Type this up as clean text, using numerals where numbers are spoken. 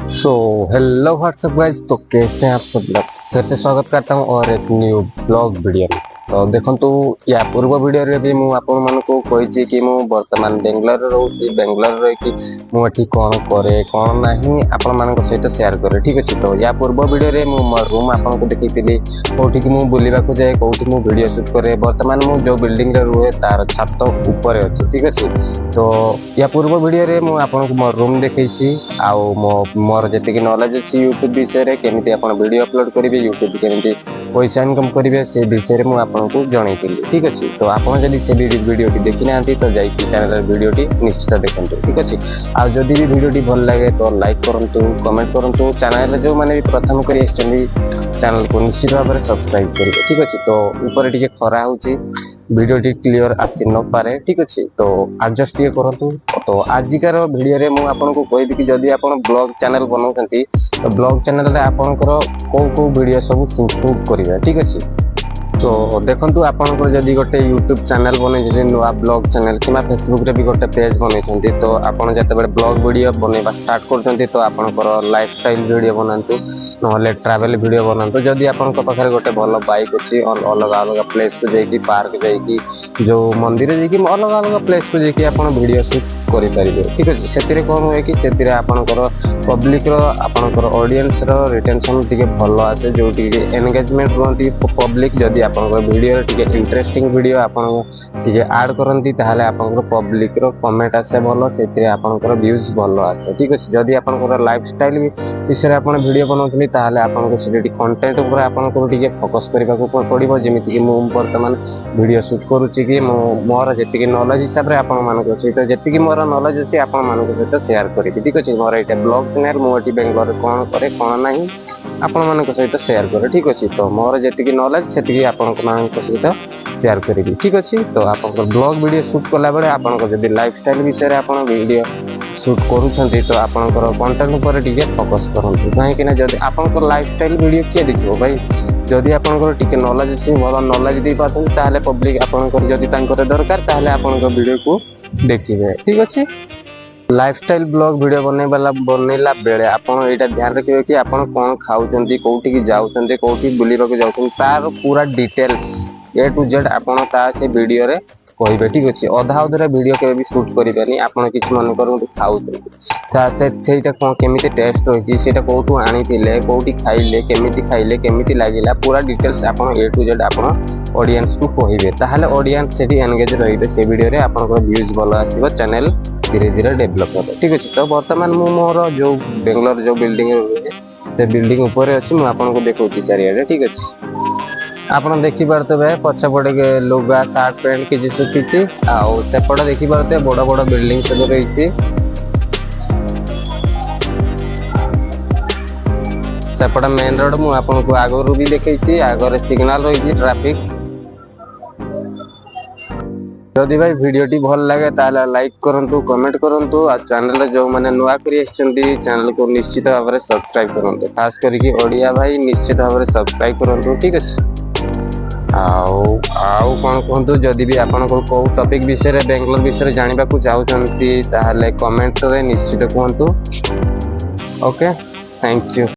So hello what's up guys, तो कैसे हैं आप सब लोग। फिर से स्वागत करता हूं और एक न्यू ब्लॉग वीडियो में। तो देखंतु या पूर्व वीडियो रे भी मु आपन मन को कहिछि कि मु वर्तमान बेंगलोर रहउछि। बेंगलोर रे कि मु एठी कोन करे कोन नाही आपन मन को सहित शेयर करे। ठीक अछि। तो या पूर्व वीडियो रे मु मोर रूम आपन को देखैतिली, कोठी कि मु बुलिबा को जाय, कोठी मु वीडियो शूट करे। वर्तमान मु जो बिल्डिंग रे रुहे तार छत ऊपर अछि। ठीक अछि। तो या पूर्व वीडियो रे मु आपन को मोर रूम देखैछि आउ मोर जति कि नॉलेज अछि यूट्यूब विषय रे, केमिति आपन वीडियो अपलोड करिवे, यूट्यूब केमिति पैसा इनकम करिवे से विषय रे मु आपन को जणाइतिली। ठीक अछि। तो आपन जदि से वीडियो देखि नांती तो जाई चैनल वीडियो निश्चित देखंतु। ठीक अछि। आ जदि भी वीडियो भल लागे तो लाइक करंतु, कमेंट करंतु। चैनल जो माने प्रथम करी आछन चैनल को निश्चित भाव में सब्सक्राइब करिवे। ठीक अछि। तो ऊपर टिके खरा होउछि, वीडियो क्लियर आसी न पारे। ठीक अछि। तो एडजस्ट ये करंतु। तो आजिकार वीडियो रे मु आपन को कहबी कि जदि आपन ब्लॉग चैनल बनाउछंती तो ब्लॉग चैनल रे आपनकर को वीडियो सब शूट करिवे। ठीक अछि। तो देखंतु आपनकर जदि गोटे यूट्यूब चैनल बनै जे नुआ ब्लॉग चैनल किमा फेसबुक रे भी गोटे पेज बनैछंती, तो आपन जते बेले ब्लॉग वीडियो बनेबा स्टार्ट करछंती तो आपनकर लाइफस्टाइल वीडियो बनांतु, नहले ट्रैवल वीडियो बनांतु। जदि आपनक पाखरे गोटे भलो बाइक अछि, अलग अलग प्लेस को जाई कि पार्क जाई कि जो मंदिर जाई कि अलग अलग प्लेस को जाई कि आपन वीडियो शूट करि परिबे। ठीक अछि। सेतिरे कोन होय कि सेतिरे आपनकर पब्लिक रो आपनकर ऑडियंस रो रिटेंशन टिके भलो आसे, जो टिके एंगेजमेंट रहंती पब्लिक। जदि आपनकर वीडियो टिके इंटरेस्टिंग वीडियो आपन टिके ऐड करंती ताहाले आपनकर पब्लिक रो कमेंट आसे भलो, सेतिरे आपनकर व्यूज भलो आसे। ठीक अछि। जदि आपनकर लाइफस्टाइल विषय रे आपन वीडियो बनाउतली ताहाले आपनको सेति कंटेंट ऊपर आपनको टिके फोकस करबा को पड़िबो। जेमिति कि मु वर्तमान वीडियो शूट करूछि कि मोर जेतिकि नॉलेज हिसाब रे आपन मानको सहित जेतिकि मोर नॉलेज अछि आपन मानको सहित शेयर करिबि। ठीक अछि। मोर एटा ब्लॉग चैनल मु एटी बेंगलोर रे कोन करे कोन नाही आपन मानको सहित शेयर करे। ठीक अछि। तो मोर जेतिकि नॉलेज सेतिकि आपन मानको सहित शेयर करिबि। ठीक अछि। तो आपन ब्लॉग वीडियो शूट कला बेले आपन जदि लाइफस्टाइल विषय रे आपन वीडियो शूट करूछंती तो आपनकर कंटेंट ऊपर टिके फोकस करंतु। काहे कि ना जदि आपनकर लाइफस्टाइल वीडियो के देखिबो भाई, जदि आपनकर टिके नॉलेज अछि, भलो नॉलेज दे पाथु ताहाले पब्लिक आपनकर जदि तांकर दरकार ताहाले आपनकर वीडियो को देखिबे। ठीक अछि। लाइफस्टाइल ब्लॉग वीडियो बनैला बेले आपन एटा ध्यान रखिबे कि आपन कोन खाउछंती, कोठी कि जाउछंती, कोठी बुलिबा को जाउछंती, तार पूरा डिटेल्स ए टू जेड आपन ता से वीडियो रे कहिबे। ठीक अछि। अधा अधूरा वीडियो के भी शूट करिबेनी। आपन किछ मन करु खाउछंती ता सेटा कोन केमिति टेस्ट होइछि, सेटा कोठु आनिथिले, कोठी खाइले केमिति लागिला, पूरा डिटेल्स आपन ए टू जेड आपन ऑडियंस को कहिबे। ताहाले ऑडियंस सेठी एंगेज रहिबे से वीडियो रे, आपनकर व्यूज भलो आसीबो, चैनल धीरे धीरे डेवलप होबे। ठीक अछि। तो वर्तमान मु मोर जो बेंगलोर जो बिल्डिंग से बिल्डिंग ऊपर अछि, मु आपन को देखौछि चारियाडे। ठीक अछि। आपन देखि पारतबे पछ पड़े के लुगा शर्ट पैंट किछि सुखिछि, आउ सेपट देखि पारते बड़ बड़ बिल्डिंग सब रहिछि। सेपट मेन रोड मु आपन को आगरु भी देखैछि, आगरे सिग्नल रहिछि ट्रैफिक। जदि भाई वीडियो टी भल लागे ताले लाइक करंतु, कमेंट करंतु। आ चैनल जो माने नुआ करी आछंती चैनल को निश्चित भाव में सब्सक्राइब करंतु। खास करी ओडिया भाई निश्चित भाव में सब्सक्राइब करंतु। ठीक अछि। आउ कोन कहंतु, जदि भी आपन को टॉपिक विषय रे बेंगलोर विषय रे जानिबा को चाहउछंती ताहाले कमेंट रे निश्चित कहंतु। Okay, thank you.